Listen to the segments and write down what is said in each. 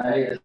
अरे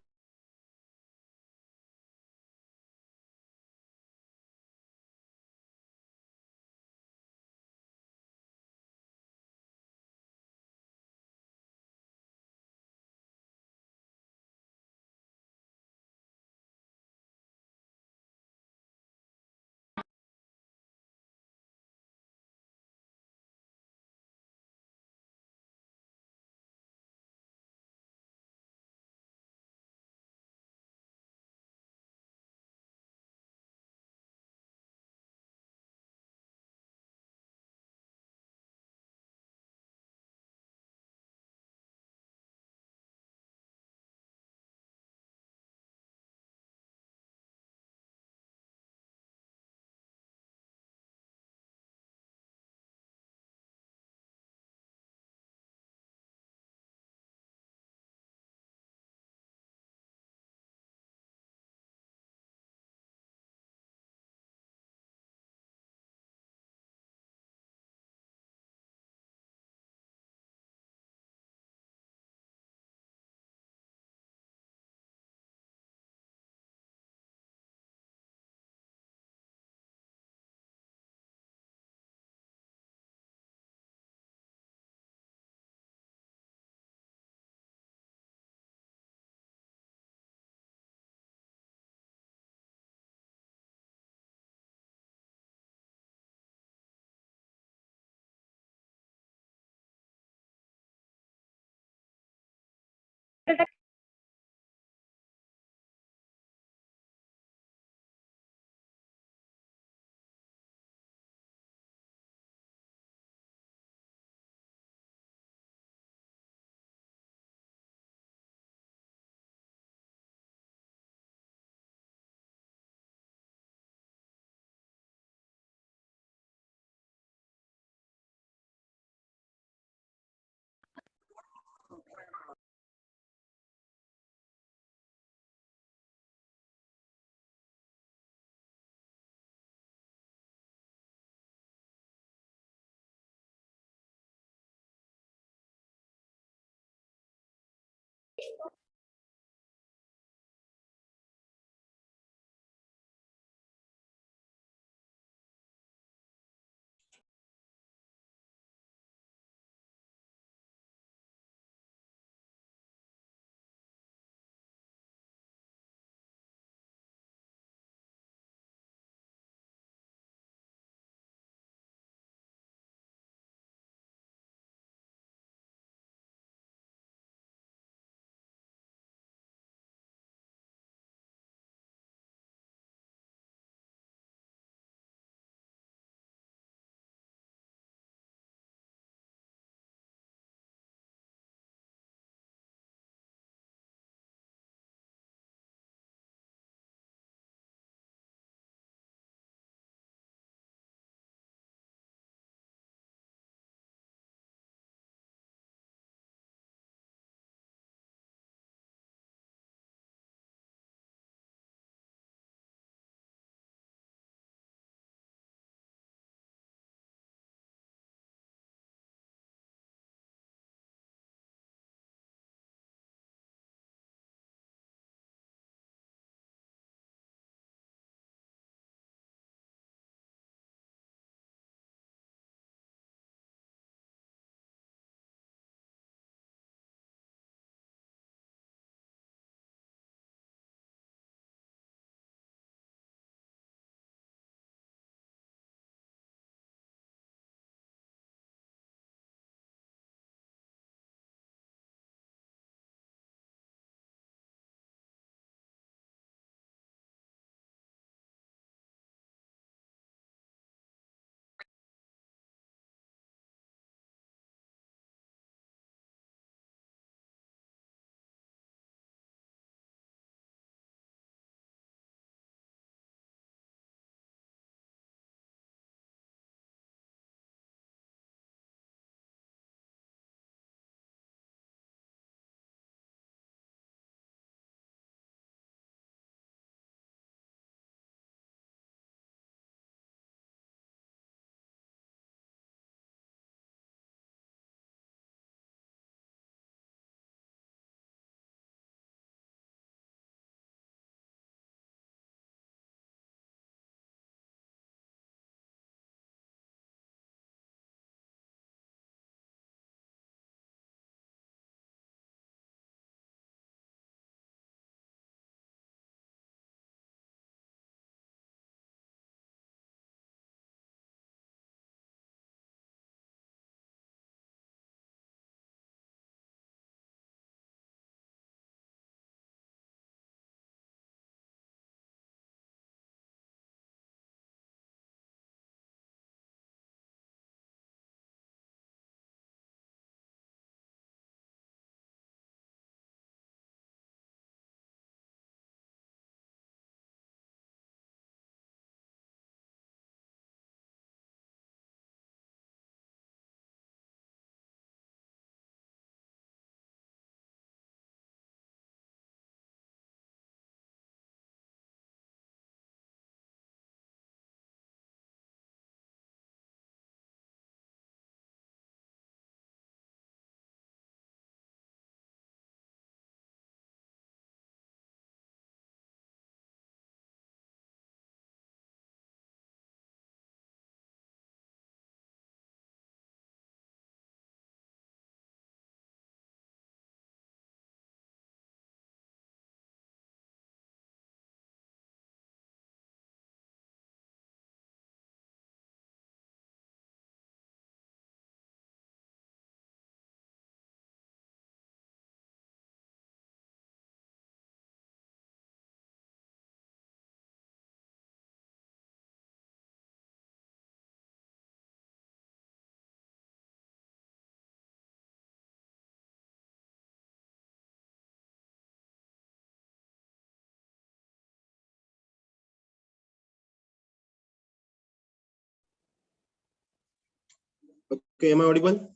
Okay, am I audible?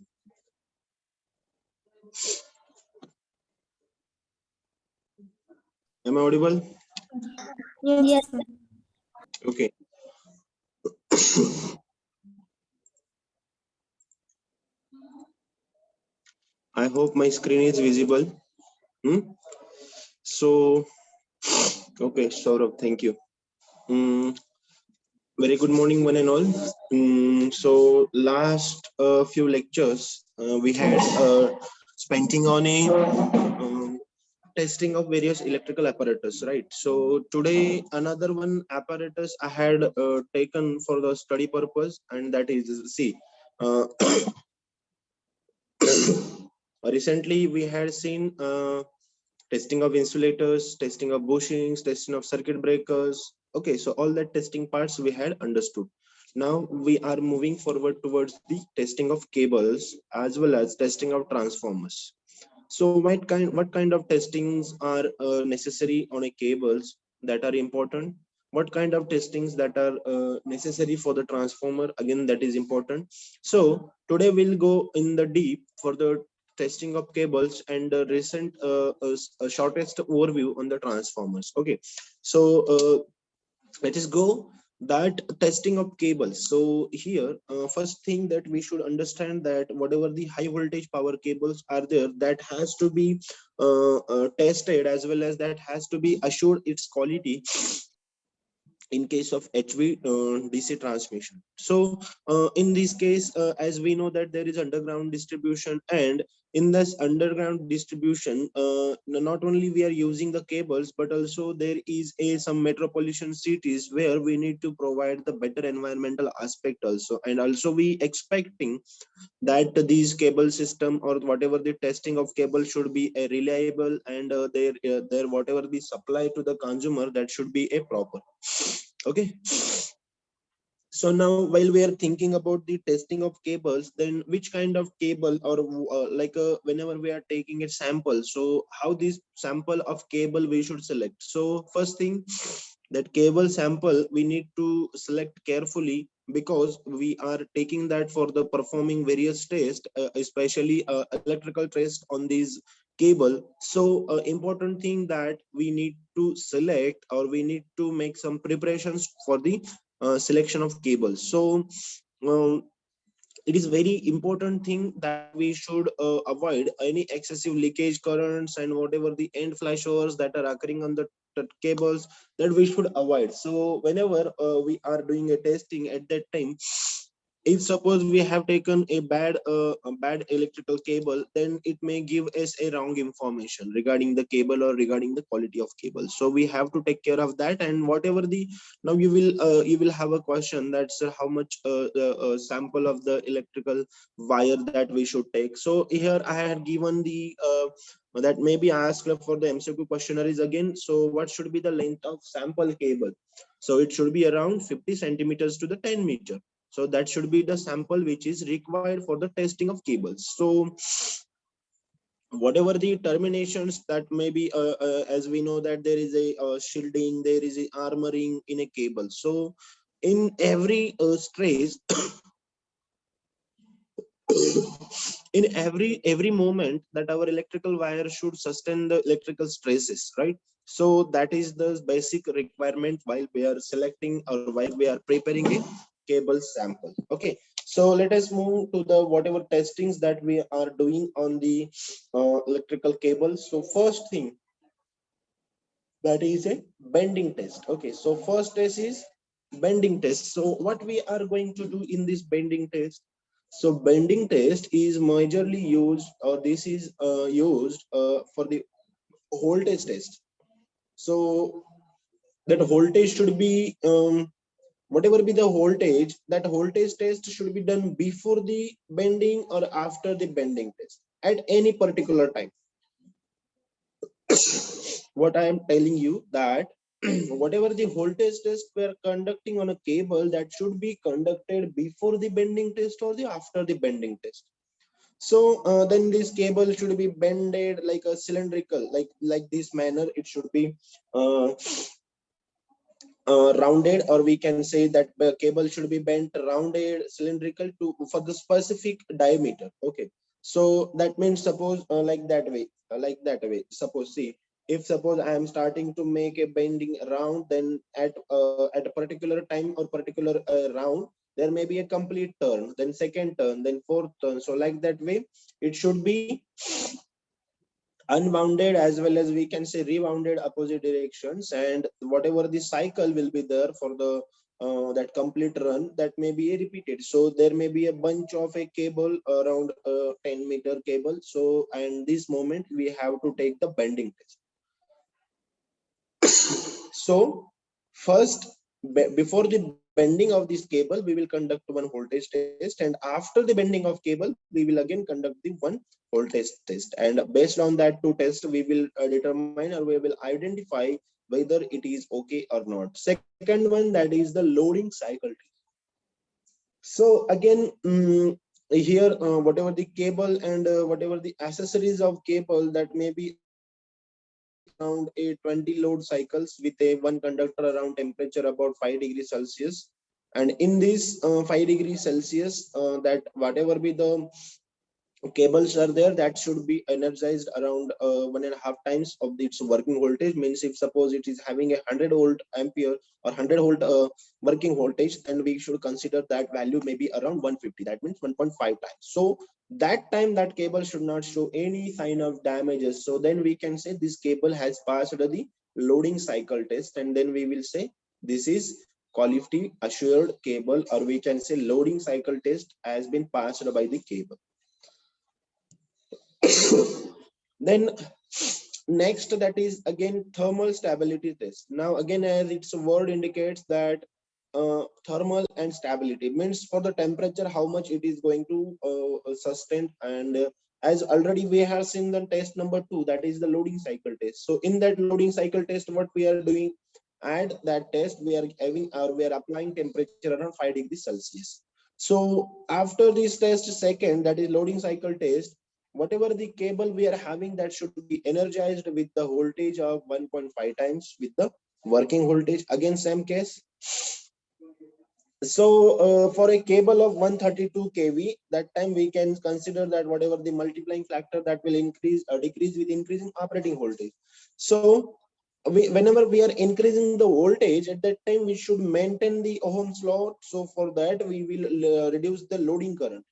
Am I audible? Yes. Okay. I hope my screen is visible. So, okay, Saurabh, thank you. Very good morning, one and all. So, last few lectures we had spending on a testing of various electrical apparatus, right? So today another one apparatus I had taken for the study purpose, and that is see. Uh, recently we had seen testing of insulators, testing of bushings, testing of circuit breakers. Okay, so all that testing parts we had understood. Now we are moving forward towards the testing of cables as well as testing of transformers. So what kind of testings are necessary on a cables that are important? What kind of testings that are necessary for the transformer? Again, that is important. So today we'll go in the deep for the testing of cables and the recent shortest overview on the transformers. Okay, so let us go that testing of cables. So here first thing that we should understand that whatever the high voltage power cables are there, that has to be tested, as well as that has to be assured its quality in case of HV DC transmission. So in this case, as we know that there is underground distribution, and in this underground distribution, not only we are using the cables, but also there is some metropolitan cities where we need to provide the better environmental aspect also, and also we expecting that these cable system or whatever the testing of cable should be a reliable, and their whatever the supply to the consumer, that should be a proper. Okay, so now while we are thinking about the testing of cables, then which kind of cable, or whenever we are taking a sample, so how this sample of cable we should select? So first thing, that cable sample we need to select carefully, because we are taking that for the performing various tests, especially electrical test on these cable. So important thing that we need to select, or we need to make some preparations for the selection of cables. So um, it is very important thing that we should avoid any excessive leakage currents and whatever the end flashovers that are occurring on the cables, that we should avoid. So whenever we are doing a testing, at that time, if suppose we have taken a bad electrical cable, then it may give us a wrong information regarding the cable or regarding the quality of cable. So we have to take care of that. And whatever the, now you will have a question that, sir, how much the sample of the electrical wire that we should take? So here I had given the that may be asked for the MCQ questionnaires again. So what should be the length of sample cable? So it should be around 50 centimeters to the 10 meter. So that should be the sample which is required for the testing of cables. So whatever the terminations that may be, as we know that there is a shielding, there is a armoring in a cable. So in every stress, in every moment, that our electrical wire should sustain the electrical stresses, right? So that is the basic requirement while we are selecting or while we are preparing a cable sample. Okay, so let us move to the whatever testings that we are doing on the electrical cables. So first thing, that is a bending test. Okay, so first test is bending test. So what we are going to do in this bending test? So bending test is majorly used, or this is used for the voltage test. So that voltage should be whatever be the voltage, that voltage test should be done before the bending or after the bending test at any particular time. What I am telling you that whatever the voltage test we are conducting on a cable, that should be conducted before the bending test or the after the bending test. So then this cable should be bended like a cylindrical, like this manner. It should be rounded, or we can say that the cable should be bent rounded cylindrical to for the specific diameter. Okay, so that means suppose like that way, suppose see, if suppose I am starting to make a bending round, then at a particular time or particular round, there may be a complete turn, then second turn, then fourth turn. So like that way it should be unbounded as well as we can say rebounded opposite directions, and whatever the cycle will be there for the that complete run, that may be repeated. So there may be a bunch of a cable around 10-meter cable, so and this moment we have to take the bending test. So first, before the bending of this cable, we will conduct one voltage test, and after the bending of cable, we will again conduct the one voltage test. And based on that two tests, we will determine, or we will identify whether it is okay or not. Second one, that is the loading cycle test. So again, here whatever the cable and whatever the accessories of cable, that may be around a 20 load cycles with a one conductor around temperature about 5 degrees Celsius. And in this 5 degrees Celsius, that whatever be the cables are there, that should be energized around 1.5 times of its working voltage. Means if suppose it is having a 100 volt ampere or 100 volt working voltage, then we should consider that value maybe around 150, that means 1.5 times. So that time that cable should not show any sign of damages, so then we can say this cable has passed the loading cycle test, and then we will say this is quality assured cable, or we can say loading cycle test has been passed by the cable. Then next, that is again thermal stability test. Now again, as its word indicates, that thermal and stability means for the temperature how much it is going to sustain. And as already we have seen the test number 2, that is the loading cycle test. So in that loading cycle test, what we are doing, at that test we are having, or we are applying temperature around 5 degrees Celsius. So after this test second, that is loading cycle test, whatever the cable we are having, that should be energized with the voltage of 1.5 times with the working voltage. Again same case. So for a cable of 132 kV, that time we can consider that whatever the multiplying factor, that will increase or decrease with increasing operating voltage. So whenever we are increasing the voltage, at that time we should maintain the Ohm's law. So for that we will reduce the loading current.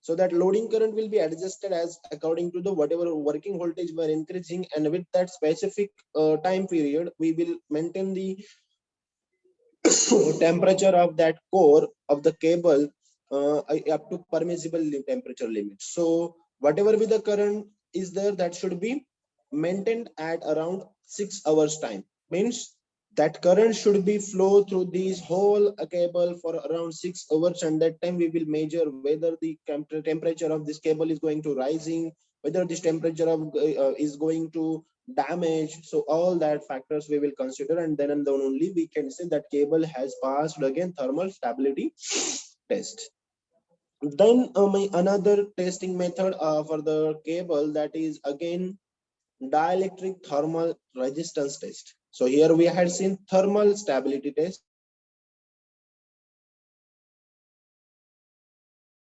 So that loading current will be adjusted as according to the whatever working voltage we are increasing, and with that specific time period, we will maintain the temperature of that core of the cable up to permissible temperature limit. So whatever be the current is there, that should be maintained at around 6 hours time. Means that current should be flow through this whole cable for around 6 hours, and that time we will measure whether the temperature of this cable is going to rising, whether this temperature of is going to damage. So all that factors we will consider, and then only we can say that cable has passed again thermal stability test. Then my another testing method for the cable, that is again dielectric thermal resistance test. So here we had seen thermal stability test. Now we will see dielectric thermal resistance test.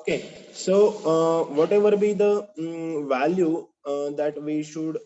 Okay, so whatever be the value that we should.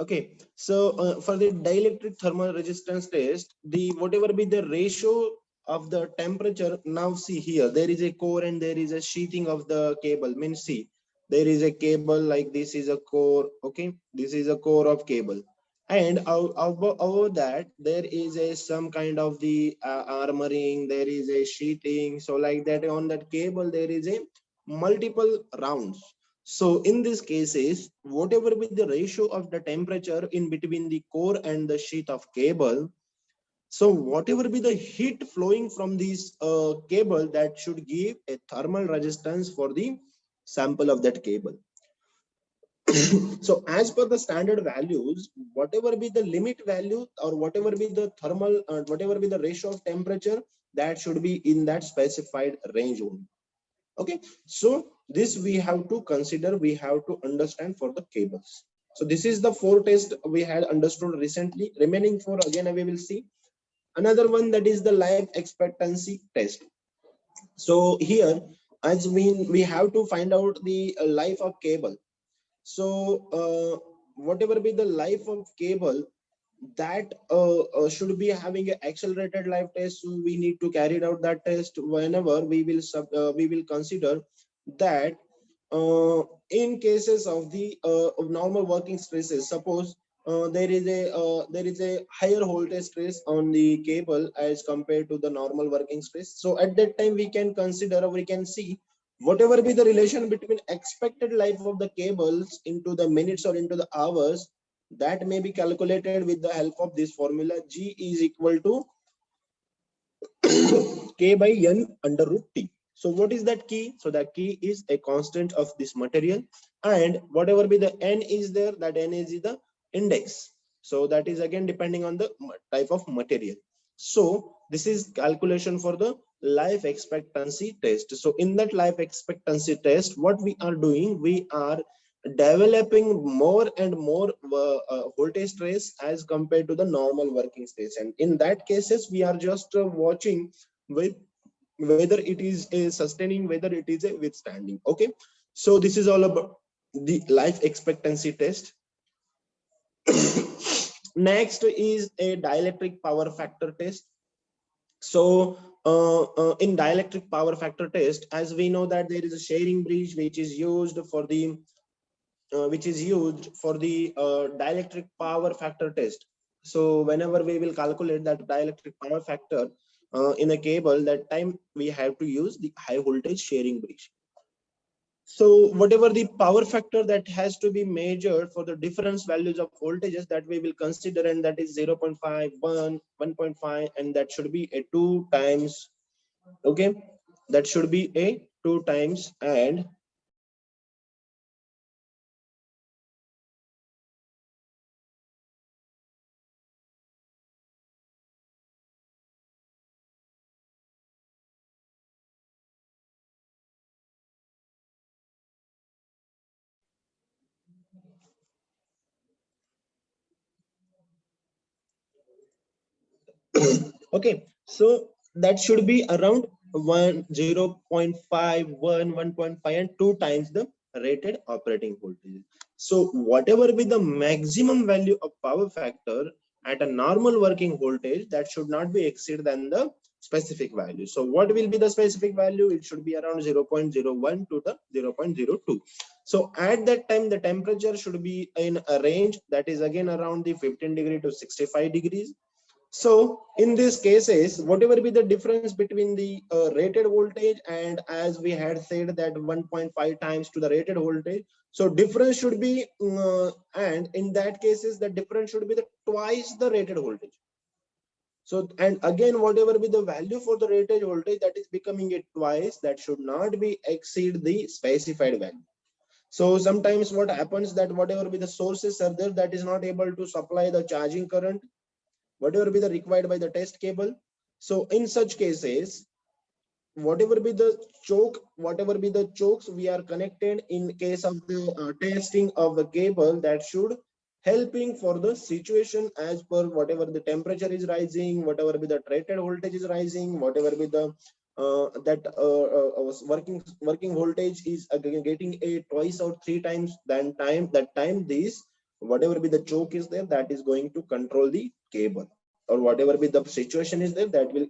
Okay, so for the dielectric thermal resistance test, the whatever be the ratio of the temperature. Now see here, there is a core and there is a sheathing of the cable. Means see, there is a cable, like this is a core. Okay, this is a core of cable, And over that there is a some kind of the armoring, there is a sheeting, so like that on that cable there is a multiple rounds. So in these cases, whatever be the ratio of the temperature in between the core and the sheet of cable, so whatever be the heat flowing from this cable, that should give a thermal resistance for the sample of that cable. So as per the standard values, whatever be the limit value or whatever be the thermal, whatever be the ratio of temperature, that should be in that specified range only. Okay, so this we have to consider, we have to understand for the cables. So this is the 4 test we had understood recently. Remaining 4 again we will see. Another one, that is the life expectancy test. So here, as we have to find out the life of cable. So whatever be the life of cable, that should be having an accelerated life test. So we need to carry out that test whenever we will consider that in cases of the of normal working stresses. Suppose there is a higher voltage stress on the cable as compared to the normal working stress. So at that time we can consider, or we can see whatever be the relation between expected life of the cables into the minutes or into the hours, that may be calculated with the help of this formula. G is equal to K by N under root T. So what is that key? So that key is a constant of this material, and whatever be the N is there, that N is the index. So that is again depending on the type of material. So this is calculation for the life expectancy test. So in that life expectancy test, what we are doing, we are developing more and more voltage trace as compared to the normal working stress. And in that cases we are just watching with whether it is a sustaining, whether it is a withstanding. Okay, so this is all about the life expectancy test. Next is a dielectric power factor test. So in dielectric power factor test, as we know that there is a sharing bridge which is used for the dielectric power factor test. So whenever we will calculate that dielectric power factor in a cable, that time we have to use the high voltage sharing bridge. So whatever the power factor that has to be measured for the difference values of voltages, that we will consider, and that is 0.5, 1, 1.5, and that should be a 2 times. Okay, that should be a 2 times, and okay, so that should be around 0.5, 1.5, and 2 times the rated operating voltage. So whatever be the maximum value of power factor at a normal working voltage, that should not be exceed than the specific value. So what will be the specific value? It should be around 0.01 to the 0.02. So at that time the temperature should be in a range that is again around the 15 degree to 65 degrees. So in these cases, whatever be the difference between the rated voltage, and as we had said that 1.5 times to the rated voltage, so difference should be and in that cases the difference should be the twice the rated voltage. So, and again whatever be the value for the rated voltage, that is becoming it twice, that should not be exceed the specified value. So sometimes what happens, that whatever be the sources are there, that is not able to supply the charging current, whatever be the required by the test cable. So in such cases, whatever be the chokes we are connected in case of the testing of the cable, that should helping for the situation as per whatever the temperature is rising, whatever be the rated voltage is rising, whatever be the working voltage is again getting a twice or 3 times than time, that time this whatever be the choke is there, that is going to control the cable, or whatever be the situation is there, that will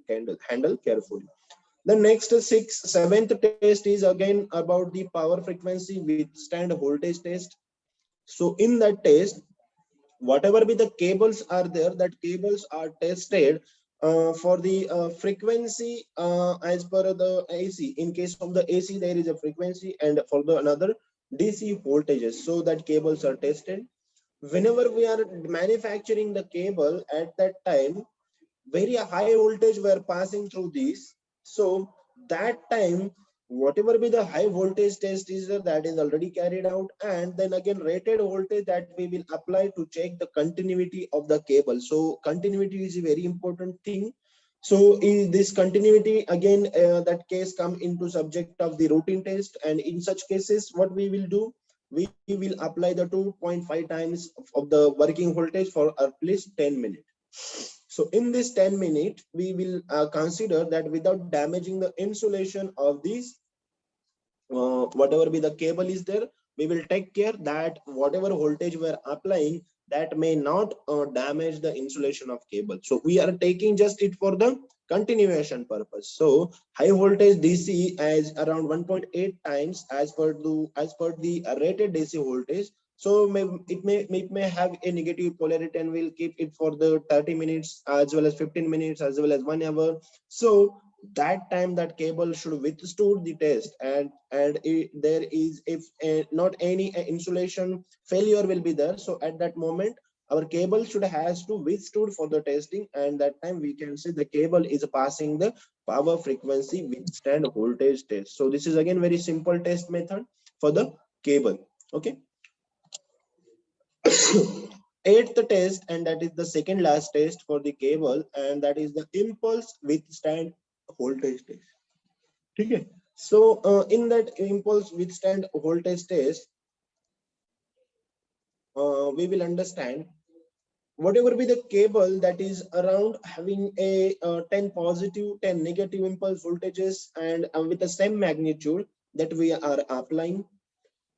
handle carefully. The next seventh test is again about the power frequency withstand voltage test. So in that test, whatever be the cables are there, that cables are tested for the frequency as per the AC. In case of the AC, there is a frequency, and for the another DC voltages. So that cables are tested. Whenever we are manufacturing the cable, at that time, very high voltage were passing through these. So that time, whatever be the high voltage test is there, that is already carried out, and then again rated voltage that we will apply to check the continuity of the cable. So continuity is a very important thing. So in this continuity again, that case come into subject of the routine test, and in such cases what we will do, we will apply the 2.5 times of the working voltage for at least 10 minutes. So in this 10 minutes, we will consider that without damaging the insulation of these, whatever be the cable is there, we will take care that whatever voltage we are applying, that may not damage the insulation of cable. So we are taking just it for the continuation purpose. So high voltage DC as around 1.8 times as per the rated DC voltage. So it may have a negative polarity, and we'll keep it for the 30 minutes as well as 15 minutes as well as 1 hour. So that time that cable should withstood the test, and there is, if not any insulation failure will be there, so at that moment our cable should has to withstood for the testing, and that time we can say the cable is passing the power frequency withstand voltage test. So this is again very simple test method for the cable. Okay. Eighth test, and that is the second last test for the cable, and that is the impulse withstand voltage test. Okay. So in that impulse withstand voltage test, we will understand whatever be the cable that is around having a 10 positive 10 negative impulse voltages, and with the same magnitude that we are applying.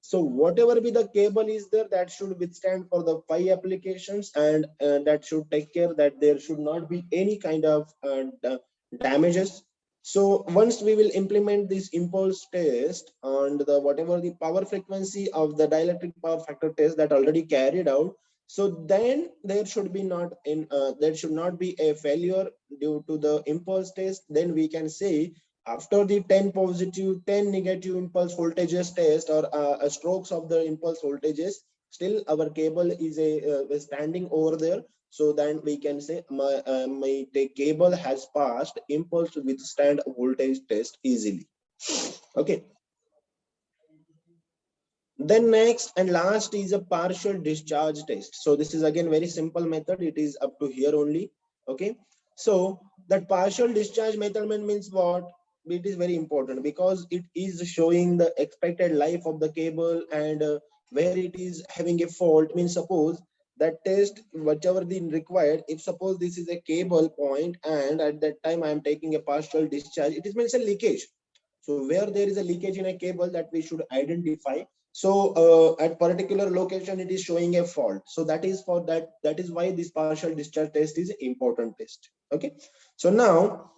So whatever be the cable is there, that should withstand for the 5 applications, and that should take care that there should not be any kind of damages. So once we will implement this impulse test and the whatever the power frequency of the dielectric power factor test that already carried out, so then there should be not in there should not be a failure due to the impulse test. Then we can say after the 10 positive 10 negative impulse voltages test, or strokes of the impulse voltages, still our cable is standing over there. So then we can say my cable has passed impulse withstand voltage test easily. Okay. Then next and last is a partial discharge test. So this is again very simple method. It is up to here only. Okay. So that partial discharge method means what? It is very important because it is showing the expected life of the cable, and where it is having a fault. Means suppose that test whatever the required, if suppose this is a cable point and at that time I am taking a partial discharge, it is means a leakage. So where there is a leakage in a cable, that we should identify. So at particular location it is showing a fault. So that is for that, that is why this partial discharge test is important test. Okay. So now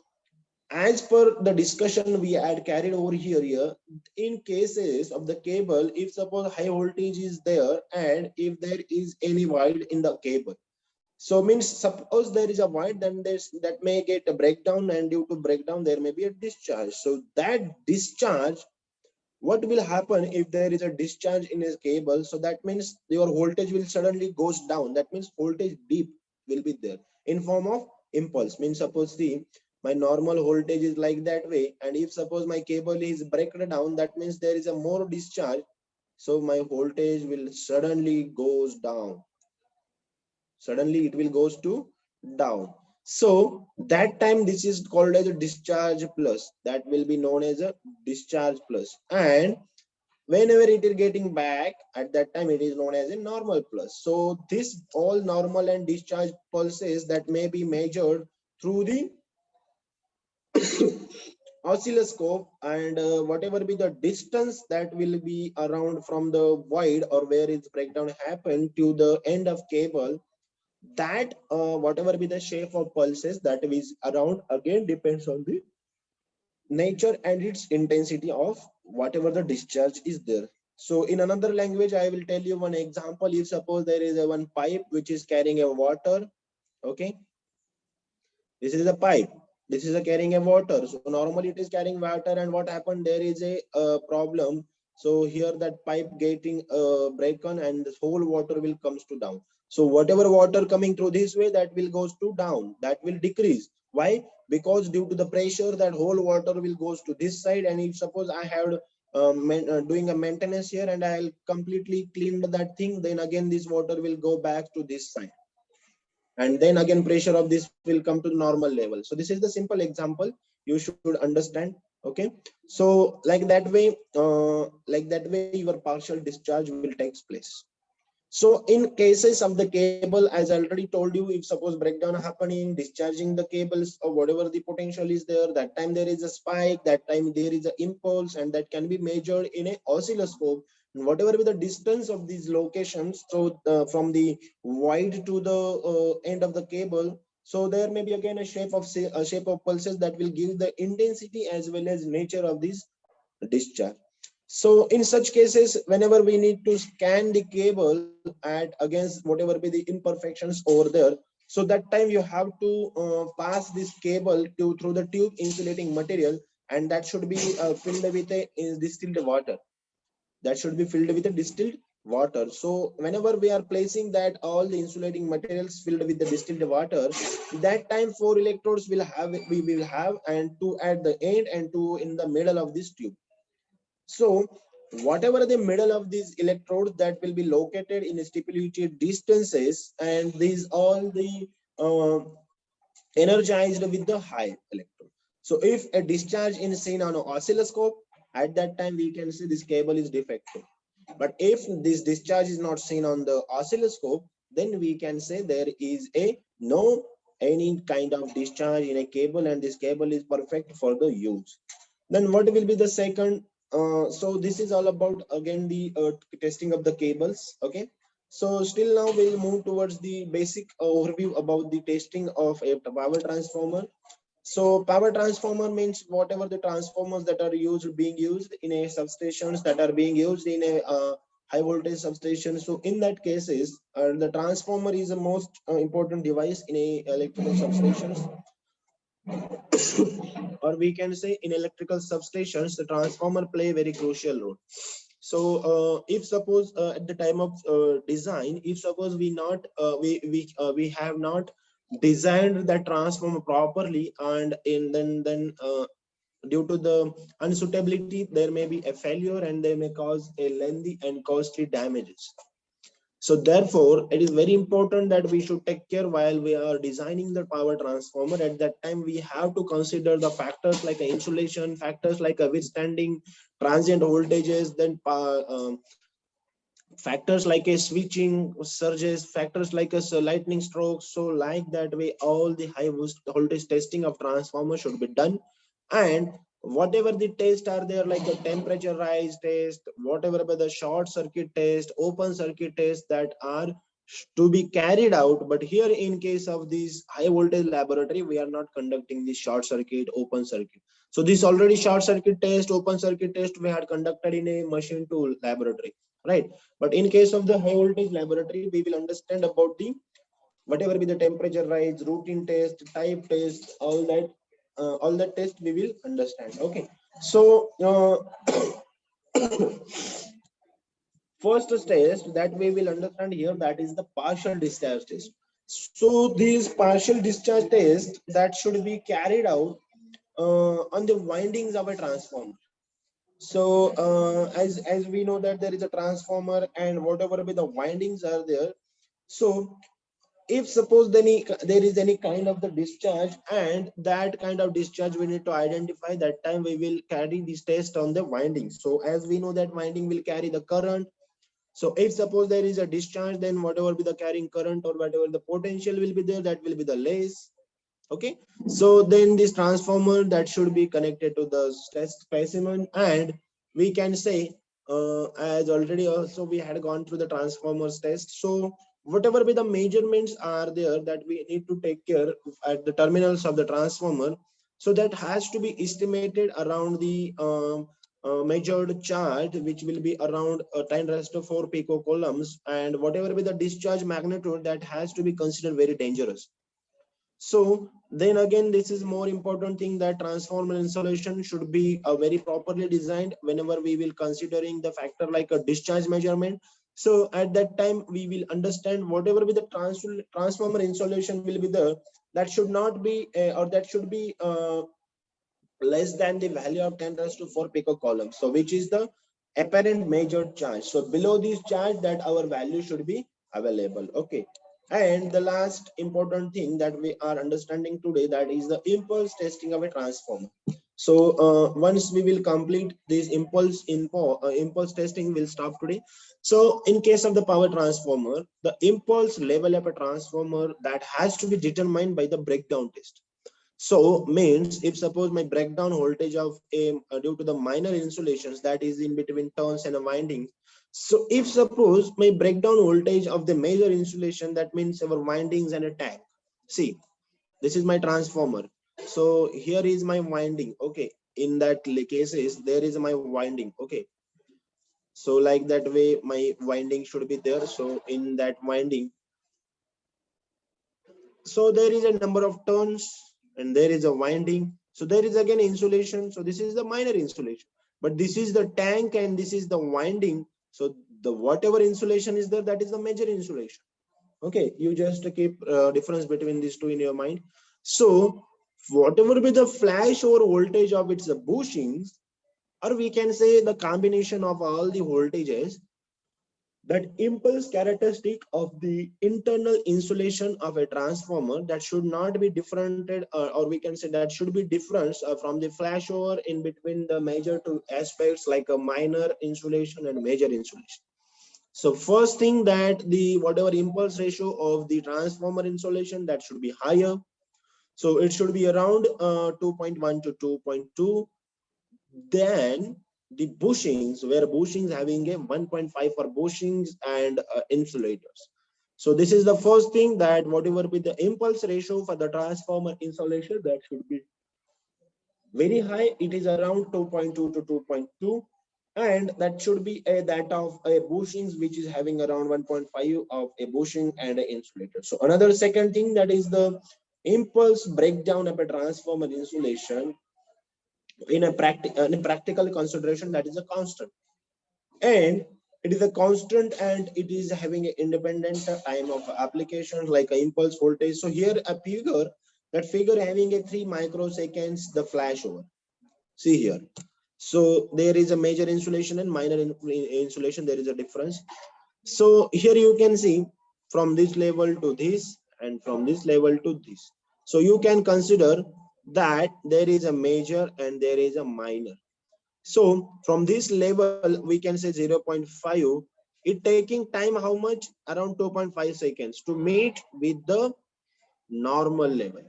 as per the discussion we had carried over here, in cases of the cable, if suppose high voltage is there and if there is any void in the cable, so means suppose there is a void, then there's that may get a breakdown, and due to breakdown there may be a discharge. So that discharge, what will happen if there is a discharge in a cable? So that means your voltage will suddenly goes down. That means voltage dip will be there in form of impulse. Means suppose see my normal voltage is like that way, and if suppose my cable is breaked down, that means there is a more discharge. So my voltage will suddenly goes down. Suddenly it will goes to down. So that time this is called as a discharge plus. That will be known as a discharge plus. And whenever it is getting back, at that time it is known as a normal plus. So this all normal and discharge pulses that may be measured through the oscilloscope, and whatever be the distance that will be around from the void or where its breakdown happened to the end of cable, that whatever be the shape of pulses that is around, again depends on the nature and its intensity of whatever the discharge is there. So in another language, I will tell you one example. If suppose there is a one pipe which is carrying a water, okay, this is a pipe, this is a carrying a water. So normally it is carrying water, and what happened, there is a problem. So here that pipe getting broken, and this whole water will comes to down. So whatever water coming through this way, that will goes to down, that will decrease. Why? Because due to the pressure, that whole water will goes to this side. And if suppose I have doing a maintenance here, and I'll completely clean that thing, then again this water will go back to this side, and then again pressure of this will come to normal level. So this is the simple example you should understand. Okay, so like that way your partial discharge will take place. So in cases of the cable, as I already told you, if suppose breakdown happening, discharging the cables or whatever the potential is there, that time there is a spike, that time there is an impulse, and that can be measured in a oscilloscope. And whatever be the distance of these locations, so from the void to the end of the cable, so there may be again a shape of pulses that will give the intensity as well as nature of this discharge. So in such cases, whenever we need to scan the cable at against whatever be the imperfections over there, so that time you have to pass this cable to through the tube insulating material, and that should be filled with a distilled water. That should be filled with a distilled water. So whenever we are placing that all the insulating materials filled with the distilled water, that time four electrodes will have, we will have, and two at the end and two in the middle of this tube. So whatever the middle of these electrodes, that will be located in stipulated distances, and these all the uh, energized with the high electrode. So if a discharge is seen on an oscilloscope, at that time we can say this cable is defective. But if this discharge is not seen on the oscilloscope, then we can say there is a no any kind of discharge in a cable, and this cable is perfect for the use. Then what will be the second? So this is all about again the testing of the cables. Okay. So still now we'll move towards the basic overview about the testing of a power transformer. So power transformer means whatever the transformers that are being used in a substations, that are being used in a high voltage substation. So in that cases, the transformer is the most important device in a electrical substations, or we can say in electrical substations, the transformer play a very crucial role. So if suppose at the time of design, if suppose we have not designed the transformer properly, and in then due to the unsuitability, there may be a failure, and they may cause a lengthy and costly damages. So therefore, it is very important that we should take care while we are designing the power transformer. At that time, we have to consider the factors like insulation, factors like withstanding transient voltages, then factors like a switching surges, factors like a lightning strokes. So like that way, all the high voltage testing of transformer should be done. And whatever the tests are there, like a temperature rise test, whatever by the short circuit test, open circuit test, that are to be carried out. But here in case of this high voltage laboratory, we are not conducting the short circuit, open circuit. So this already short circuit test, open circuit test we had conducted in a machine tool laboratory, right? But in case of the high voltage laboratory, we will understand about the whatever be the temperature rise, routine test, type test, all that test we will understand. Okay. So first test that we will understand here, that is the partial discharge test. So these partial discharge test that should be carried out on the windings of a transformer. So as we know that there is a transformer, and whatever be the windings are there. So if suppose there is any kind of the discharge, and that kind of discharge we need to identify, that time we will carry this test on the winding. So as we know that winding will carry the current. So if suppose there is a discharge, then whatever be the carrying current or whatever the potential will be there, that will be the less. Okay. So then this transformer that should be connected to the test specimen, and we can say as already also we had gone through the transformers test. So whatever be the measurements are there that we need to take care at the terminals of the transformer, so that has to be estimated around the measured charge, which will be around 10 raised to 4 picocoulombs, and whatever be the discharge magnitude, that has to be considered very dangerous. So then again, this is more important thing, that transformer installation should be very properly designed whenever we will considering the factor like a discharge measurement. So at that time we will understand whatever be the transformer installation will be there, that should not be or that should be less than the value of 10 raised to 4 picocoulomb. So which is the apparent measured charge. So below this charge, that our value should be available. Okay. And the last important thing that we are understanding today, that is the impulse testing of a transformer. So once we will complete this impulse testing, will stop today. So in case of the power transformer, the impulse level of a transformer, that has to be determined by the breakdown test. So means, if suppose my breakdown voltage of a due to the minor insulations, that is in between turns and a winding. So if suppose my breakdown voltage of the major insulation, that means our windings and a tank. See, this is my transformer. So here is my winding. Okay. In that cases, there is my winding. Okay. So like that way, my winding should be there. So in that winding, so there is a number of turns and there is a winding. So there is again insulation. So this is the minor insulation, but this is the tank and this is the winding. So the whatever insulation is there, that is the major insulation. Okay, you just keep difference between these two in your mind. So whatever be the flash over voltage of its bushings, or we can say the combination of all the voltages, that impulse characteristic of the internal insulation of a transformer, that should not be different, or we can say that should be different from the flashover in between the major two aspects like a minor insulation and major insulation. So first thing, that the whatever impulse ratio of the transformer insulation, that should be higher. So it should be around 2.1 to 2.2. Then the bushings, where bushings having a 1.5 for bushings and insulators. So this is the first thing, that whatever be the impulse ratio for the transformer insulation, that should be very high. It is around 2.2 to 2.2, and that should be a that of a bushings, which is having around 1.5 of a bushing and an insulator. So another second thing, that is the impulse breakdown of a transformer insulation in a practical consideration, that is a constant, and it is a constant, and it is having an independent time of application like a impulse voltage. So here a figure, that figure having a 3 microseconds the flashover. See here. So there is a major insulation and minor insulation, there is a difference. So here you can see from this level to this and from this level to this. So you can consider that there is a major and there is a minor. So from this level, we can say 0.5, it taking time how much? Around 2.5 seconds to meet with the normal level.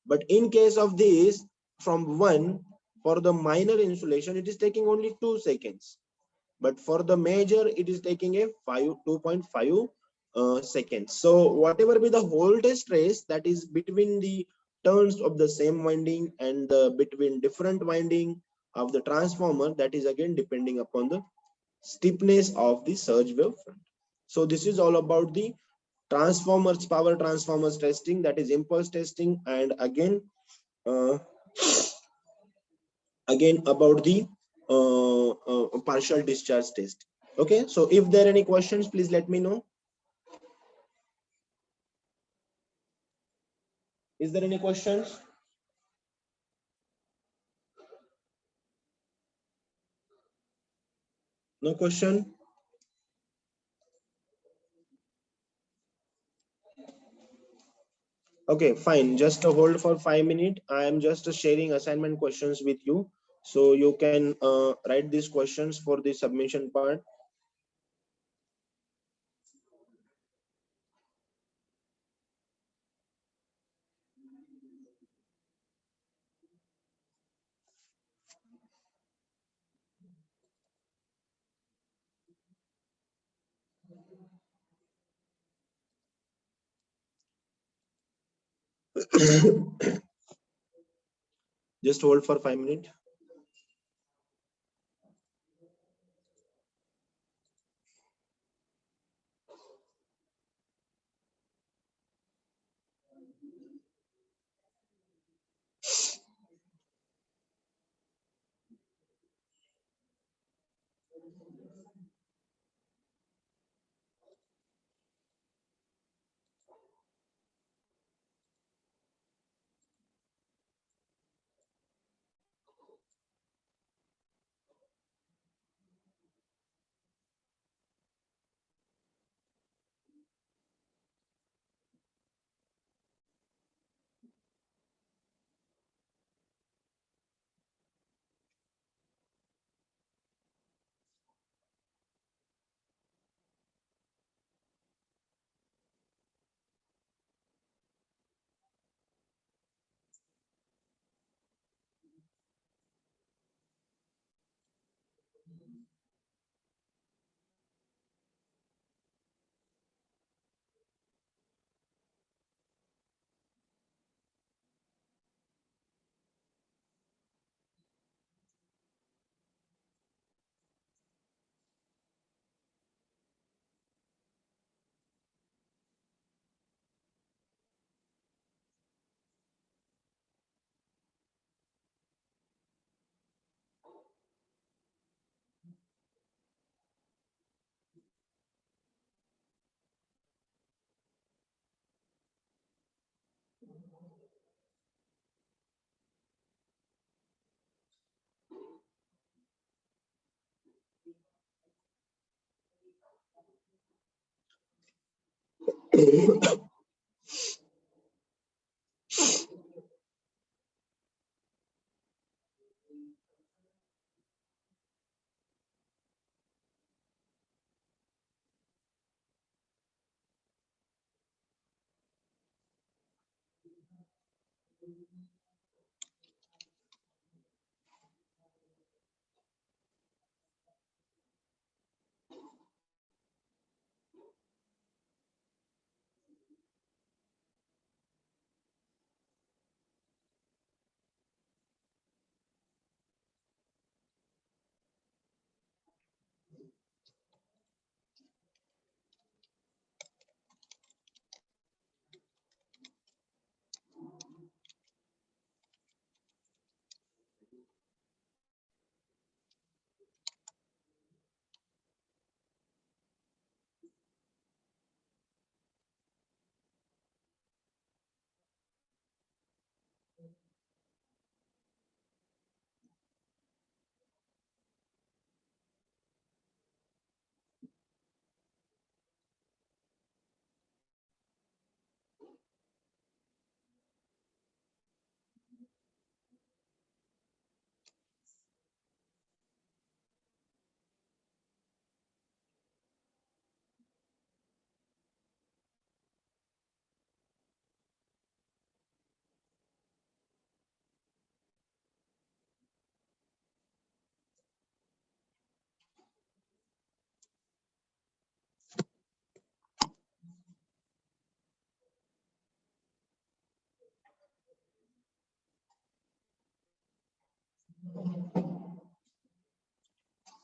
But in case of this, from 1, for the minor insulation, it is taking only 2 seconds. But for the major, it is taking a 2.5 seconds. So whatever be the voltage trace, that is between the turns of the same winding and the between different winding of the transformer, that is again depending upon the stiffness of the surge wave front. So this is all about the transformers, power transformers testing, that is impulse testing, and uh, again about the partial discharge test. Okay, so if there are any questions, please let me know. Is there any questions? No question? Okay, fine. Just hold for 5 minutes. I am just sharing assignment questions with you. So you can write these questions for the submission part. Just hold for 5 minutes.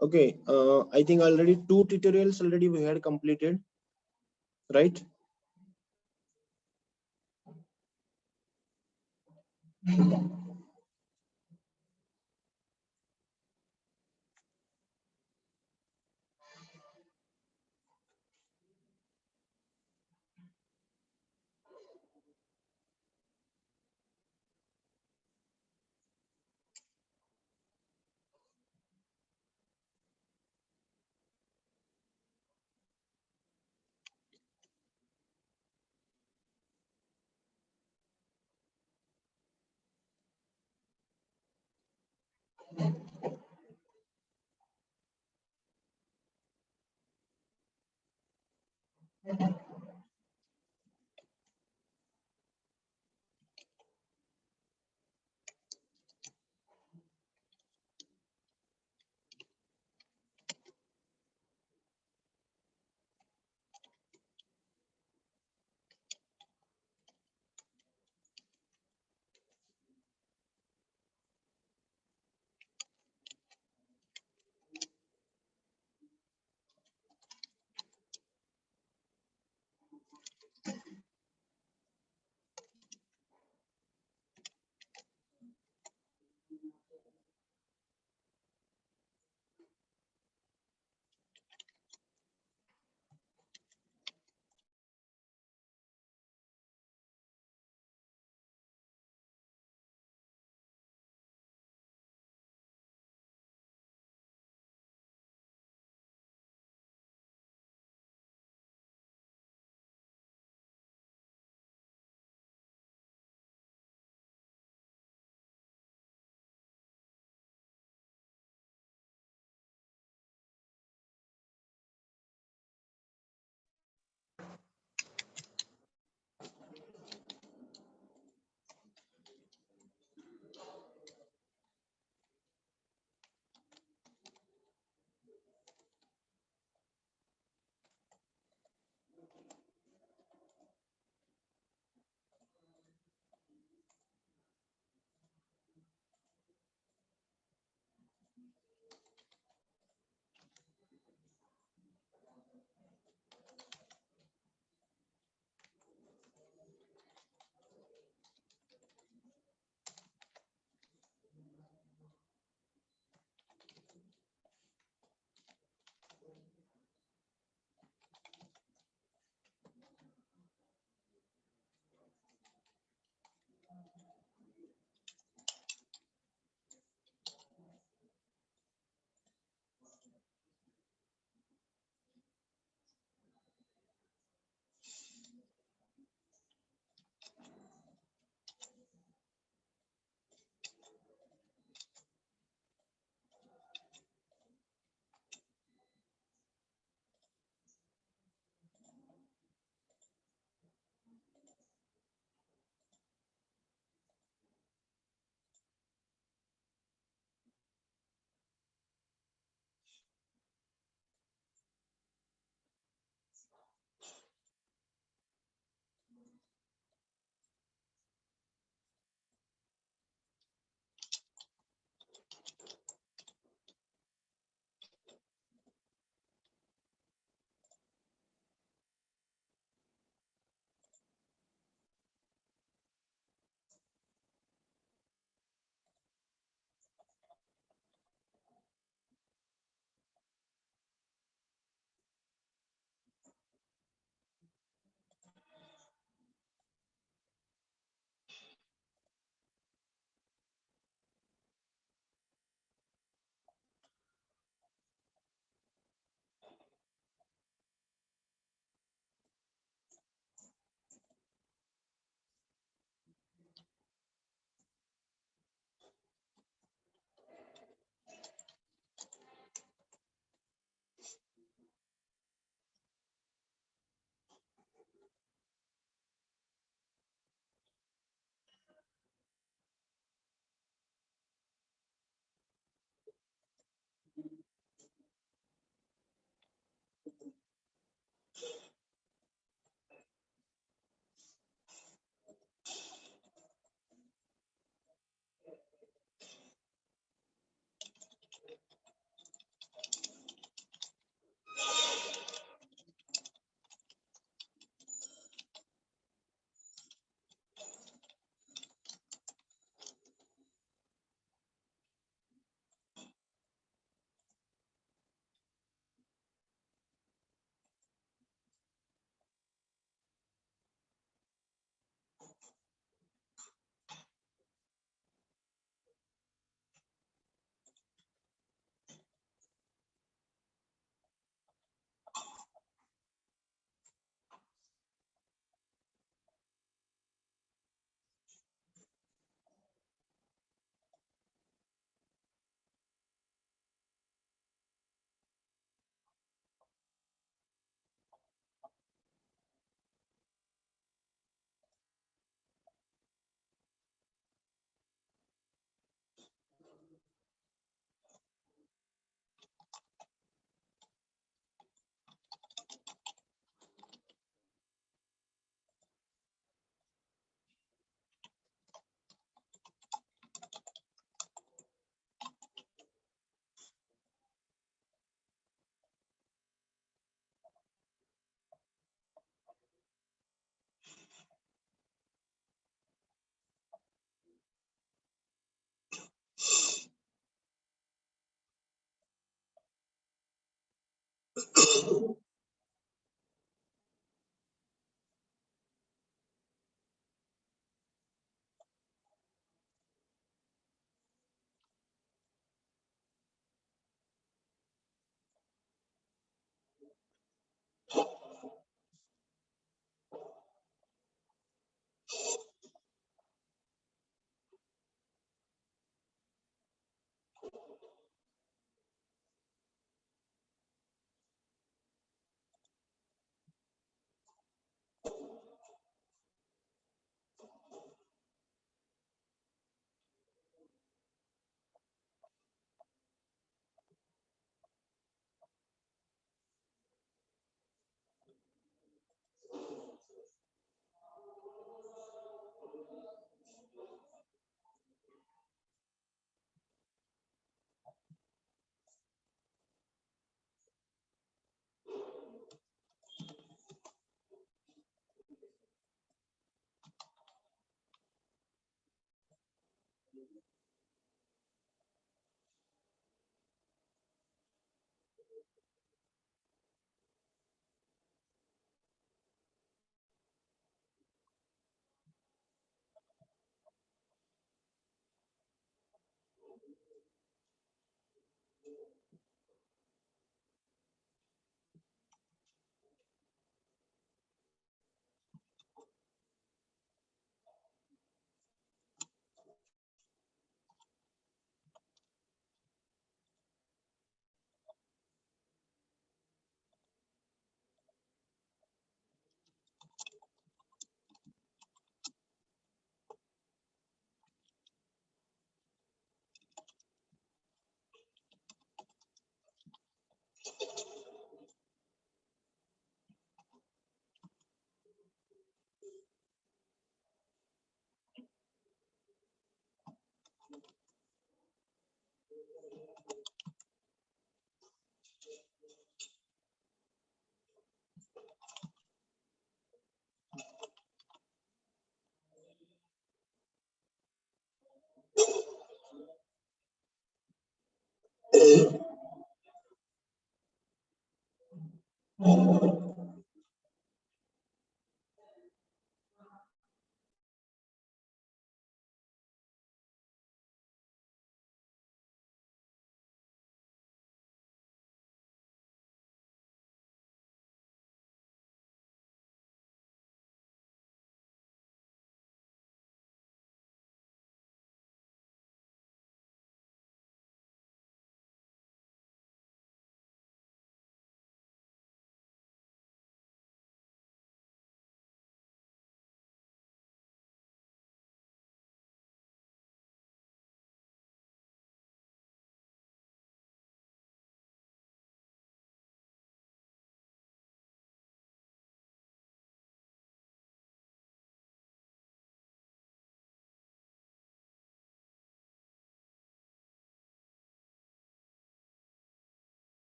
Okay, I think already 2 tutorials already we had completed, right?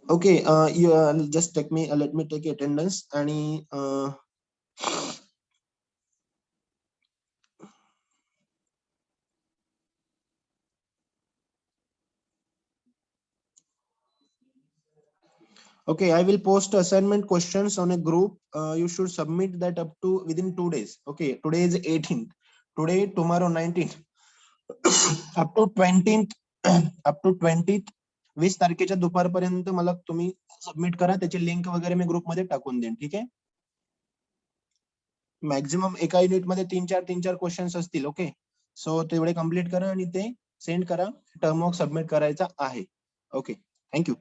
Okay, you just take me let me take attendance आणि okay, I will post assignment questions on a group. You should submit that up to within 2 days. Okay, today is 18th. Today, tomorrow 19th. up to 20th, up to 20th 20 तारखेच्या दुपारपर्यंत मला तुम्ही submit करा. त्याची link वगैरे मी ग्रुपमध्ये टाकून देईन. ठीक आहे. मॅक्झिमम एका युनिट मध्ये 3-4 क्वेश्चन्स असतील. ओके, सो तेवढे कम्प्लीट करा आणि ते सेंड करा. टर्म वर्क सबमिट करायचा आहे. Okay, thank you.